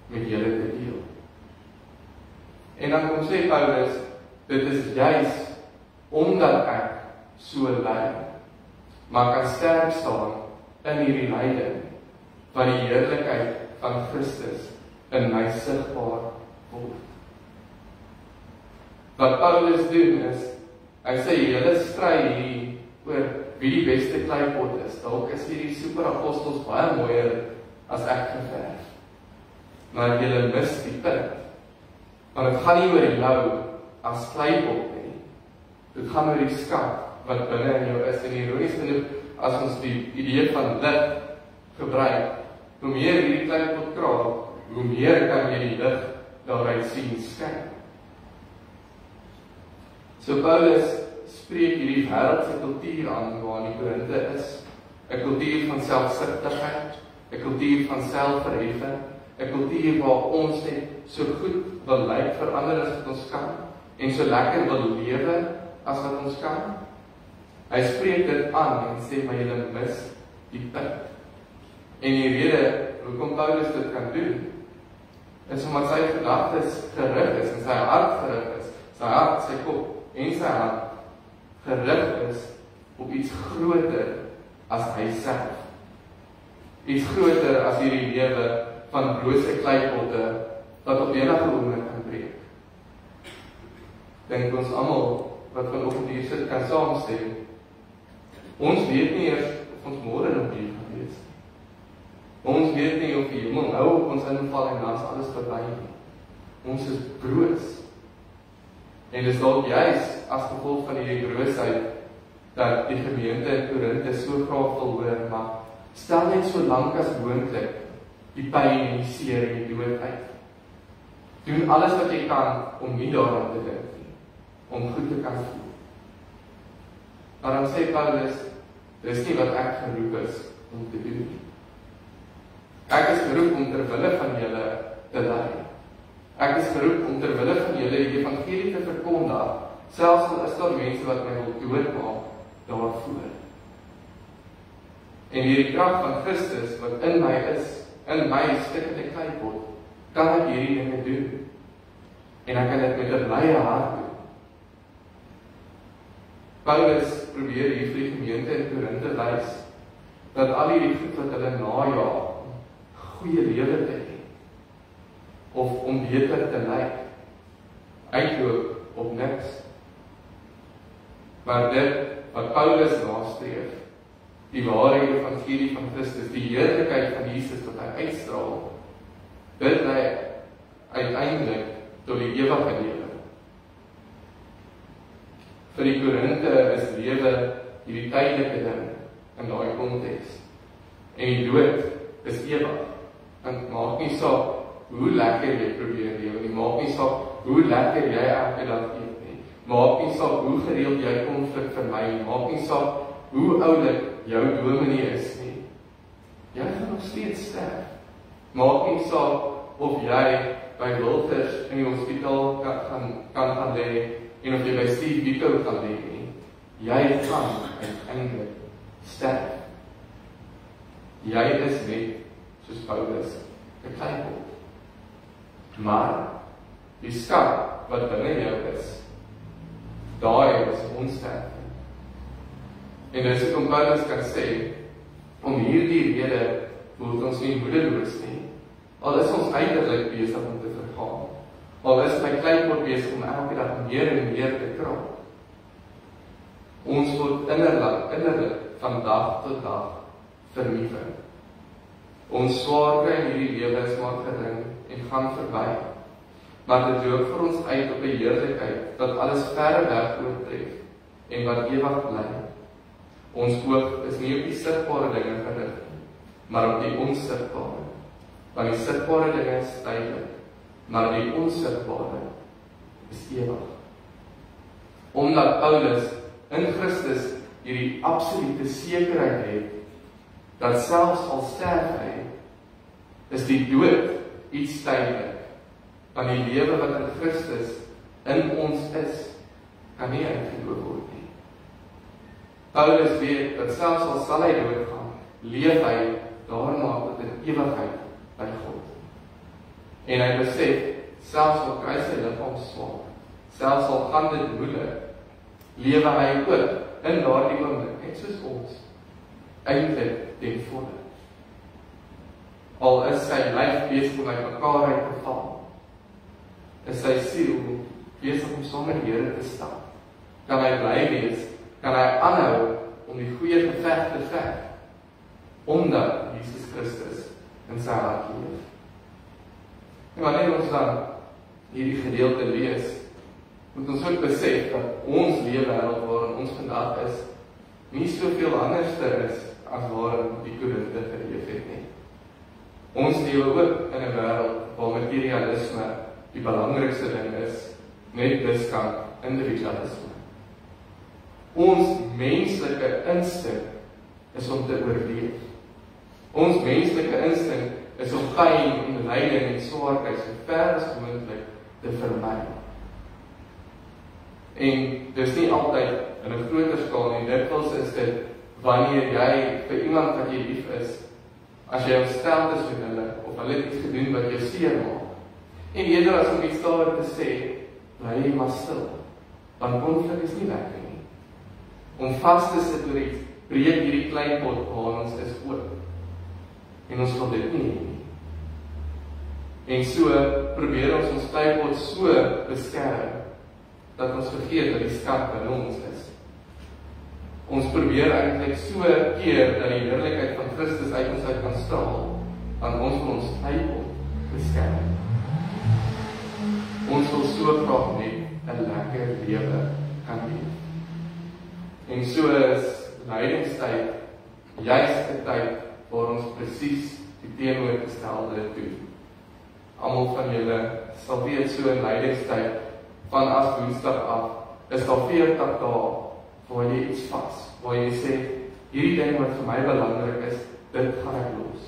met julle te deel. En dan kom sê Paulus, dit is juis omdat ek so ly, maar kan sterk staan in hierdie lyding, wat die heerlikheid van Christus in my sigbaar word. wat Paulus doen is, hy sê, julle stry hier oor wie die beste kleipot is. Dalk is hierdie superapostels baie mooier as ek geverf. Maar julle mis die punt. Want dit gaan nie oor jou as kleipot nie. Dit gaan oor die skat wat binne in jou is. En ironies genoeg, as ons die idee van lig gebruik, hoe meer hierdie kleipot kraak, hoe meer kan jy die lig daaruit sien skyn. So Paulus spreek hierdie wêreldse kultuur aan waarin die Korinte is. 'n Kultuur van selfsugtigheid, 'n kultuur van selfverheffing, 'n kultuur waar ons net so goed wil lyk vir ander as wat ons kan en so lekker wil lewe as wat ons kan. Hy spreek dit aan en sê maar julle mis die punt. En die rede hoekom Paulus dit kan doen, is omdat sy gedagtes gerig is en sy hart gerig is, sy hart, sy kop en sy hart gerig is op iets groter as hy self. Iets groter as hierdie lewe van brose kleipotte wat op enige oomblik kan breek. Dink ons almal wat vanoggend hier sit kan saamstem. Ons weet nie eers of ons môre nog hier gaan wees nie. Ons weet nie of die hemel nou op ons inval en dan is alles verby nie. Ons is broos. En dis dalk juis as gevolg van hierdie broosheid dat die gemeente in Korinte so graag wil hoor, maar stel net so lank as moontlik die pyn en die seer en die dood uit. Doen alles wat jy kan om nie daaraan te dink nie, om goed te kan voel. Maar dan sê Paulus, dis nie wat ek geroep is om te doen nie. Ek is geroep om ter wille van julle te lei. Ek is geroep om ter wille van julle die evangelie te verkondig, selfs al is daar mense wat my wil doodmaak daarvoor. En hierdie krag van Christus wat in my is, in my stikkende kleipot, kan ek hierdie dinge doen. En ek kan dit met 'n blye hart doen. Paulus probeer hier vir die gemeente in Korinte wys dat al hierdie goed wat hulle najaag, goeie lewe te hê of om beter te lyk, uitloop op niks. Maar dit wat Paulus nastreef, die ware evangelie van Christus, die heerlikheid van Jesus wat hy uitstraal, dit lei uiteindelik tot die ewige lewe. Vir die Korinte is lewe hierdie tydelike ding in daai konteks. En die dood is ewig. En maak nie saak hoe lekker jy probeer lewe nie, maak nie saak hoe lekker jy elke dag eet nie, maak nie saak hoe gereeld jy konflik vermy, maak nie saak hoe oulik jou dominee is nie. Jy gaan nog steeds sterf. Maak nie saak of jy by Wilters in die hospitaal kan gaan lê en of jy by Steve Biko gaan lê nie. Jy gaan uiteindelik sterf. Jy is net soos Paulus, 'n kleipot. Maar die skat wat binne jou is, daai is onsterflik. En dis hoekom Paulus kan sê, om hierdie rede voel ons nie moedeloos nie. Al is ons uiterlik besig om te vergaan. Al is my kleipot besig om elke dag meer en meer te kraak. Ons word innerlik van dag tot dag vernuwe. Ons swaar kry in hierdie lewe is maar gering en gaan verby. Maar dit loop vir ons uit op 'n heerlikheid wat alles verre weg oortref en wat ewig bly. Ons oog is nie op die sigbare dinge gerig nie, maar op die onsigbare. Want die sigbare dinge is tydelik, maar die onsigbare is ewig. Omdat Paulus in Christus hierdie absolute sekerheid het, dat selfs al sterf hy, is die dood iets tydelik, want die lewe wat in Christus in ons is, kan nie uitgeloof word nie. Paulus weet dat selfs al sal hy doodgaan, leef hy daarna tot in ewigheid by God. En hy besef, selfs al kry sy liggaam swaar, selfs al gaan dit moeilik, lewe hy ook in daardie oomblik, net soos ons, eintlik ten volle. Al is sy lyf besig om uit mekaar uit te val, is sy siel besig om saam met die Here te staan? Kan hy bly wees? Kan hy aanhou om die goeie geveg te veg? Omdat Jesus Christus in sy hart leef. En wanneer ons dan hierdie gedeelte lees, moet ons ook besef dat ons leefwêreld waarin ons vandag is, nie soveel anderster is as waarin die Korinte geleef het nie. Ons lewe ook in 'n wêreld waar materialisme die belangrikste ding is, met diskant individualisme. Ons menslike instink is om te oorleef. Ons menslike instink is om pyn en lyding en swaarheid so ver as moontlik te vermy. En dis nie altyd in 'n groter skaal nie. Dikwels is dit wanneer jy vir iemand wat jy lief is, as jy ontstel is met hulle, of hulle het iets gedoen wat jou seermaak. En eerder as om iets daar te sê, bly jy maar stil. Want konflik is nie lekker nie. Om vas te sit oor iets, breek hierdie klein pot waar ons is oop. En ons wil dit nie hê nie. En so probeer ons klein pot so beskerm, dat ons vergeet dat die skat binne ons is. Ons probeer eintlik so keer dat die heerlikheid van Christus uit ons uit kan straal, want ons wil ons Bybel beskerm. Ons wil so graag net 'n lekker lewe kan leef. En so is lydingstyd juist 'n tyd waar ons presies die teenoorgestelde doen. Almal van julle sal weet so in lydingstyd van as Woensdag af, is daar 40 dae waar jy iets vas, waar jy sê, hierdie ding wat vir my belangrik is, dit gaan ek los.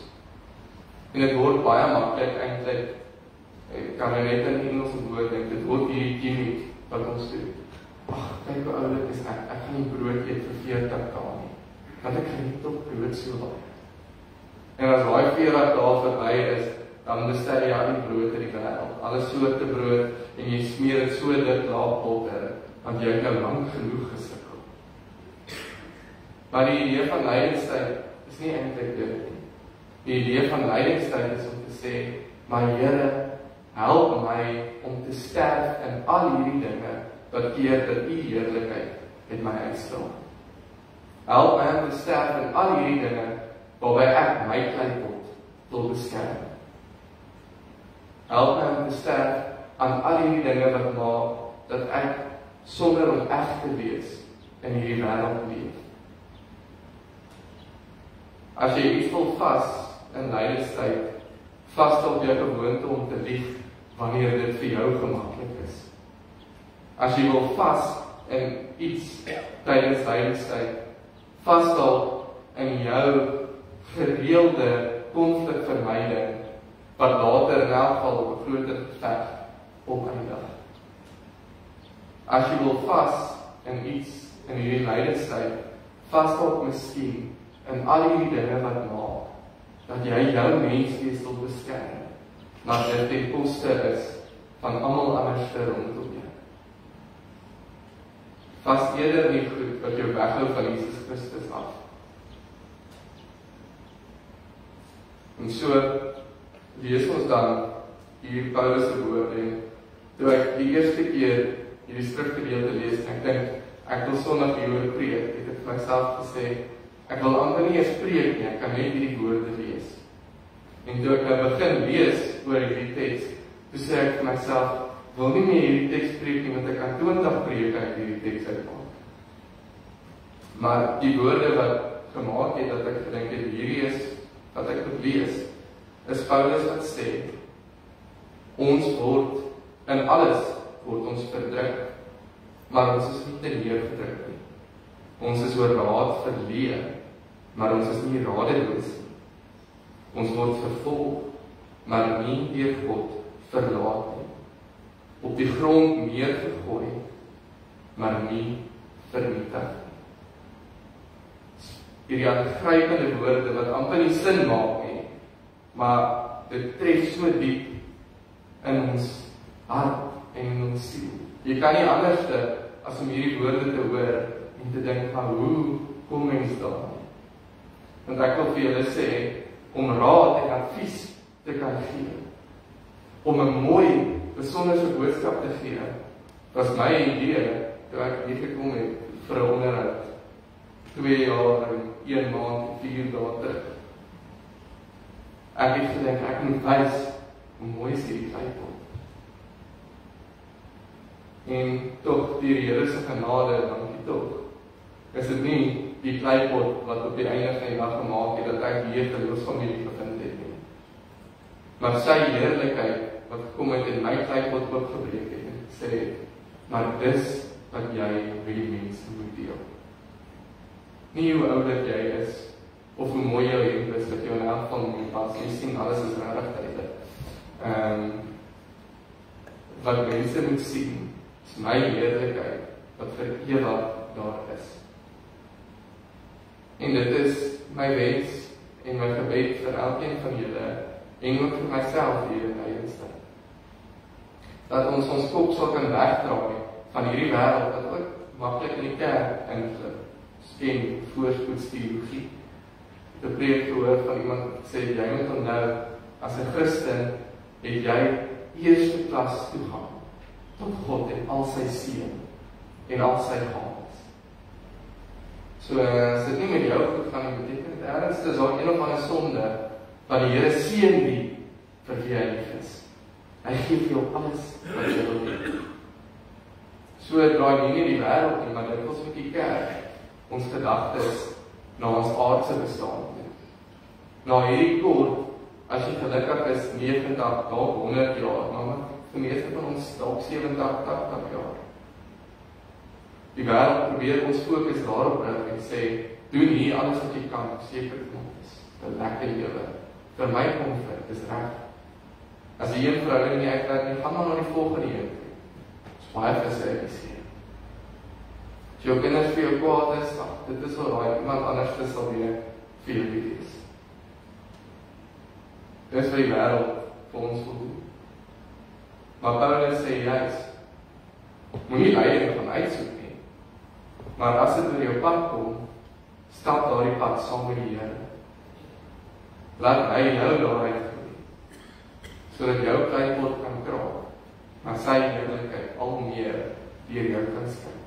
En dit word baie maklik eintlik, kan jy net in Engels woord dink, dit word hierdie gimmick wat ons doen. Ag, kyk hoe oulik is ek gaan nie brood eet vir 40 dae nie, want ek geniet tog brood so baie. En as daai 40 dae verby is, dan bestel jy al die brood in die wêreld, alle soorte brood, en jy smeer dit so dik laag botter, want jy het nou lank genoeg gesukkel. Maar die idee van lydingstyd is nie eintlik dit nie. Die idee van lydingstyd is om te sê, maar Here, help my om te sterf in al hierdie dinge, wat keer dat U heerlikheid met my uitstraal. Help my om te sterf in al hierdie dinge, waarby ek my klein pot wil beskerm. Help my om te sterf aan al hierdie dinge wat maak, dat ek sonder om eg te wees in hierdie wêreld leef. As jy iets wil vas in lydingstyd, vasstel jou gewoonte om te lieg wanneer dit vir jou gemaklik is. As jy wil vas in iets tydens lydingstyd, vasstel in jou gereelde konflikvermyding, wat later in elk geval op 'n groter geveg opeindig. As jy wil vas in iets in hierdie lydingstyd, vasstel miskien in al hierdie dinge wat maak, dat jy jou menswees wil beskerm, maar dit ten koste is van almal anders rondom jou. Vas eerder nie goed wat jou weghou van Jesus Christus af. En so lees ons dan hier Paulus se woorde, en toe ek die eerste keer hierdie skrifgedeelte lees, en ek dink, ek wil Sondag hieroor preek, het ek vir myself gesê, ek wil amper nie eens preek nie, ek kan net hierdie woorde lees. En toe ek nou begin lees oor hierdie teks, toe sê ek vir myself, wil nie meer hierdie teks preek nie, want ek kan 20 preek uit hierdie teks uitmaak. Maar die woorde wat gemaak het, dat ek gedink het, hierdie is wat ek moet lees, is Paulus wat sê, ons word, in alles word ons verdruk, maar ons is nie te neergedruk nie. Ons is oor raad verleë, maar ons is nie radeloos nie. Ons word vervolg, maar nie deur God verlaat nie. Op die grond neergegooi, maar nie vernietig nie. Hierdie aangrypende woorde wat amper nie sin maak nie, maar dit tref so diep in ons hart en in ons siel. Jy kan nie anders as om hierdie woorde te hoor en te dink van hoe kom mens daar? Want ek wil vir julle sê, om raad en advies te kan gee, om 'n mooi, besonderse boodskap te gee, was my idee, toe ek hier gekom het, vir 'n onderhoud, 2 jaar en 1 maand en 4 dae terug. Ek het gedink, ek moet wys, hoe mooi is hierdie kleipot. En tog, die Here se genade, dankie tog, is dit nie die kleipot wat op die einde van die dag gemaak het, dat ek hier geloofsfamilie gevind het nie. Maar sy heerlikheid, wat gekom het en my kleipot opgebreek het, en sê, maar dis wat jy met die mense moet deel. Nie hoe ouder jy is, of hoe mooi jou hemp is, dat jou in elk geval moet pas, jy sien, alles is regtig tydig. Wat mense moet sien, is my heerlikheid, wat vir ewig daar is. En dit is my wens, en my gebed vir elkeen van julle, en ook vir myself hier in my instelling. Dat ons ons kop sal kan wegdraai van hierdie wêreld, wat ook maklik in die kerk inglip, en voorspoedsteologie. Ek het 'n preek gehoor van iemand wat sê, jy moet onthou, as 'n Christen, het jy eerste klas toegang tot God en al sy seën en al sy gawes. So, as dit nie met jou goed gaan, beteken dit ergens, is daar een of ander sonde, wat die Here seën die vir wie hy lief is. Hy gee vir jou alles wat jy wil hê. So draai nie die wêreld nie, maar dit was met die kerk, ons gedagtes na ons aardse bestaan. Na hierdie kort, as jy gelukkig is, 89, dalk 100 jaar, maar vir meeste van ons dalk 87, 80 jaar. Die wêreld probeer ons fokus daarop rig en sê, doen hier alles wat jy kan, seker is, 'n lekker lewe. Vir my komfort, dis reg. As die een verhouding nie uitwerk nie, gaan maar na die volgende een. Dis baie verseker. As jou kinders vir jou kwaad is, dit is alraai, iemand anders sal weer vir jou lief is. Dis wat die wêreld vir ons wil doen. Maar Paulus sê juist, moenie leiding gaan uitsoek nie. Maar as dit oor jou pad kom, stap daardie pad saam met die Here. Laat hy jou daaruit groei, sodat jou kleipot kan kraak, maar sy heerlikheid al meer deur jou kan skyn.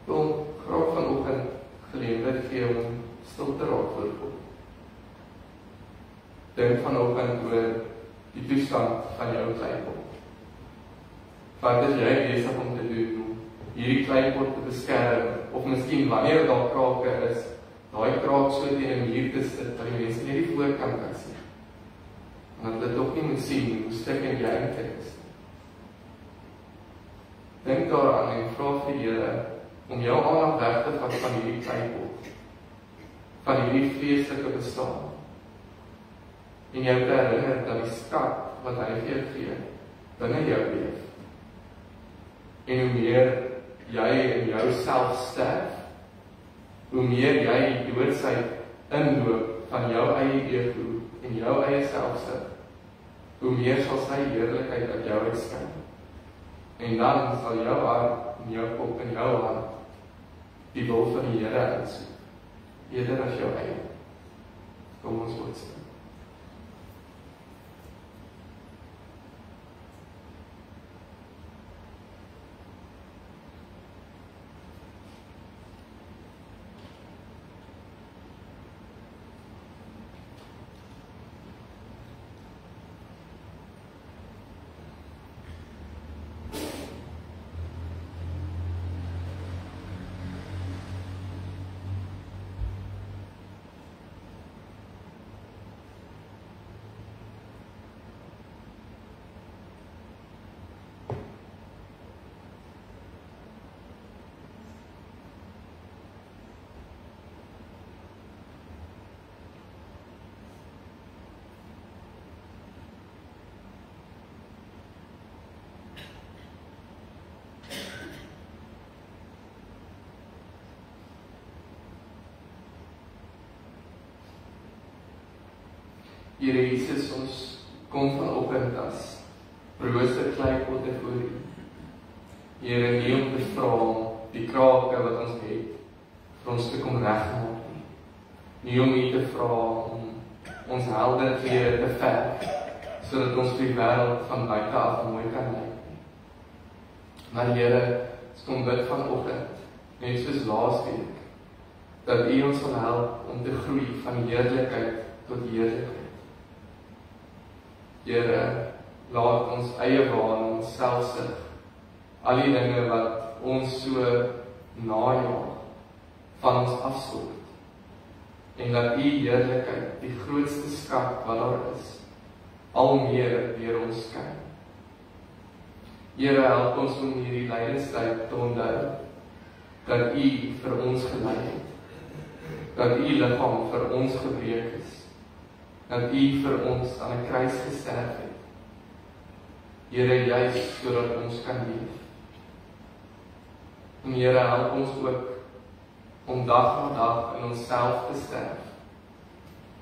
Kom, graag vanoggend geleentheid gee om stil te raak voor God. Dink vanoggend oor die toestand van jou kleipot. Wat is jy besig om te doen om hierdie kleipot te beskerm, of miskien wanneer daar krake is, daai kraak so teen 'n muur te sit, dat die mense nie die voorkant kan sien. Want hulle tog nie moet sien hoe stikkend jy eintlik is. Dink daaraan en vra vir die Here om jou aandag weg te vat van hierdie kleipot, van hierdie vleeslike bestaan. En jou te herinner dat die skat wat hy vir jou gee, binne jou leef. En hoe meer jy in jouself sterf, hoe meer jy die doodsheid inloop van jou eie ego en jou eie selfsug, hoe meer sal sy heerlikheid uit jou uitskyn. En dan sal jou hart en jou kop en jou hart die wil van die Here uitsoek, eerder as jou eie. Kom ons word stil. Here Jesus, ons kom vanoggend as brose kleipotte voor U. Here, nie om te vra om die krake wat ons het, vir ons te kom regmaak nie. Nie om U te vra om ons helder klere te verf, sodat ons vir die wêreld van buite af mooi kan lyk. Maar Here, ons kom bid vanoggend, net soos laasweek, dat U ons sal help om te groei van heerlikheid tot heerlikheid. Here, laat ons eie waan, ons selfsug, al die dinge wat ons so najaag, van ons afstort. En laat U heerlikheid, die grootste skat wat daar is, al meer deur ons skyn. Here, help ons om hierdie lydenstyd te onthou, dat U vir ons gelei het, dat U liggaam vir ons gebreek is, dat U vir ons aan 'n kruis gesterf het. Here, juis sodat ons kan leef. En Here, help ons ook om dag na dag in onsself te sterf,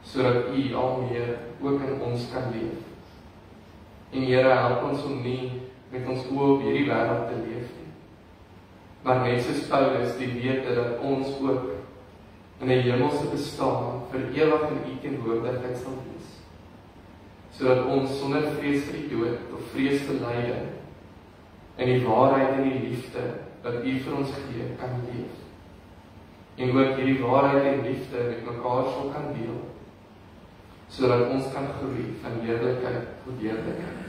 sodat U al meer ook in ons kan leef. En Here, help ons om nie met ons oë op hierdie wêreld te leef nie, maar net soos Paulus die wete dat ons ook in 'n hemelse bestaan vir ewig in U teenwoordigheid sal wees, sodat ons sonder vrees vir die dood of vrees vir lyding in die waarheid en die liefde wat U vir ons gee kan leef. En ook hierdie waarheid en liefde met mekaar sal kan deel, sodat ons kan groei van heerlikheid tot heerlikheid.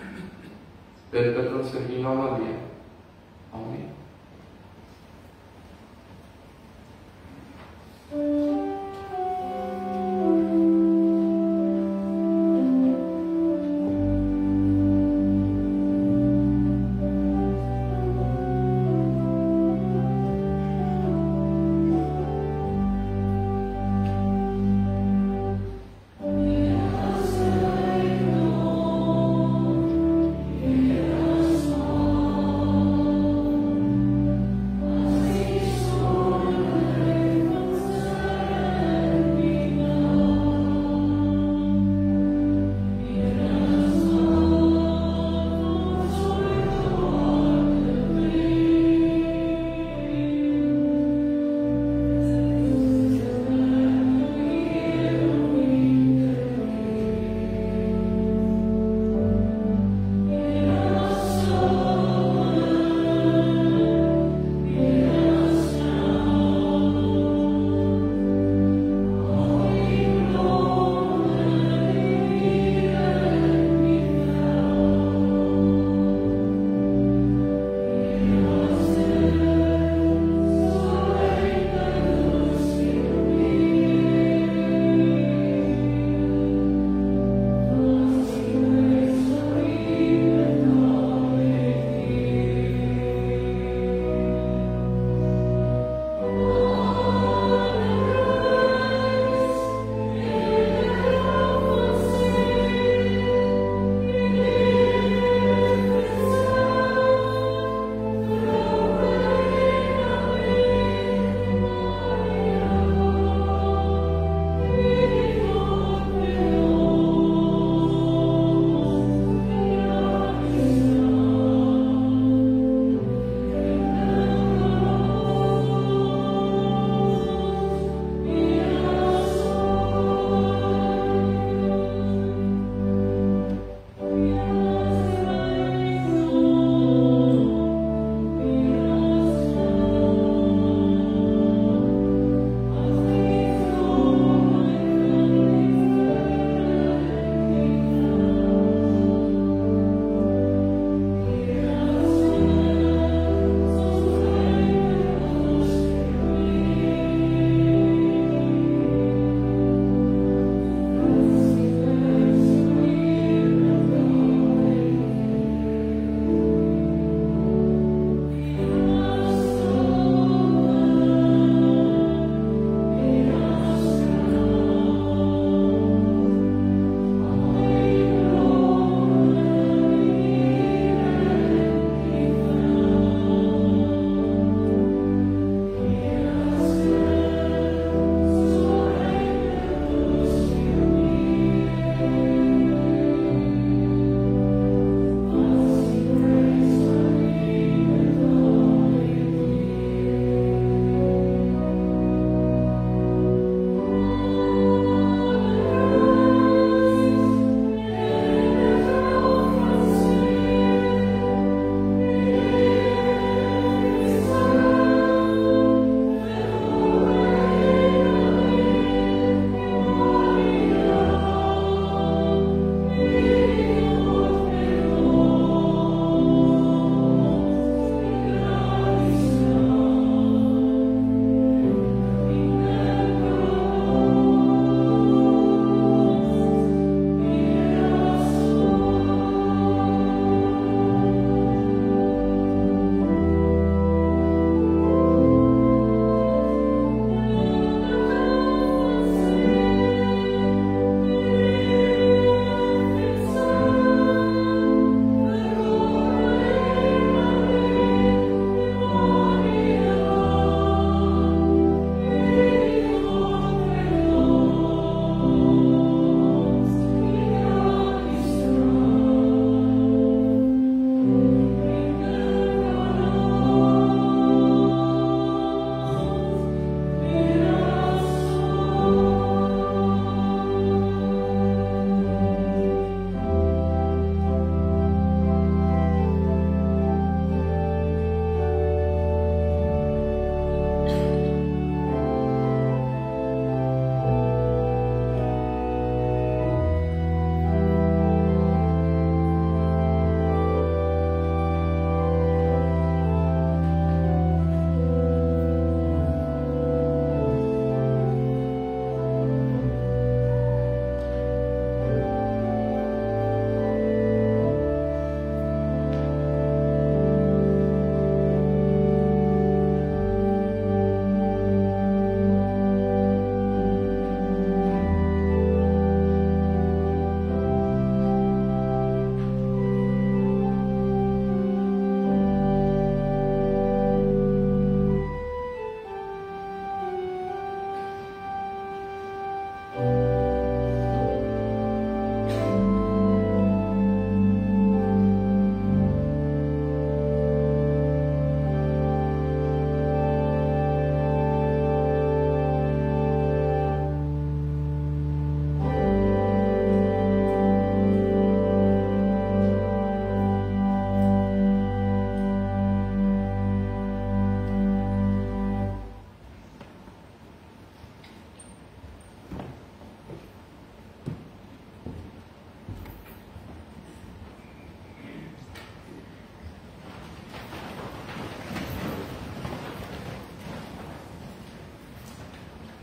Dit bid ons in U naam alleen. Amen.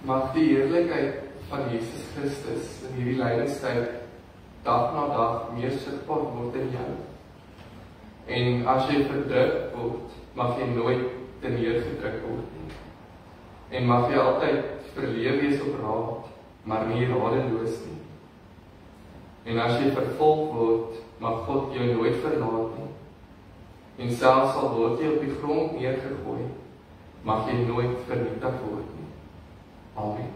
mag die heerlikheid van Jesus Christus in hierdie lydingstyd dag na dag meer sigbaar word in jou. En as jy verdruk word, mag jy nooit teneergedruk word nie. En mag jy altyd verleef wees op raad, maar nie radeloos nie. En as jy vervolg word, mag God jou nooit verlaat nie. En selfs al word jy op die grond neergegooi, mag jy nooit vernietig word nie. Amen.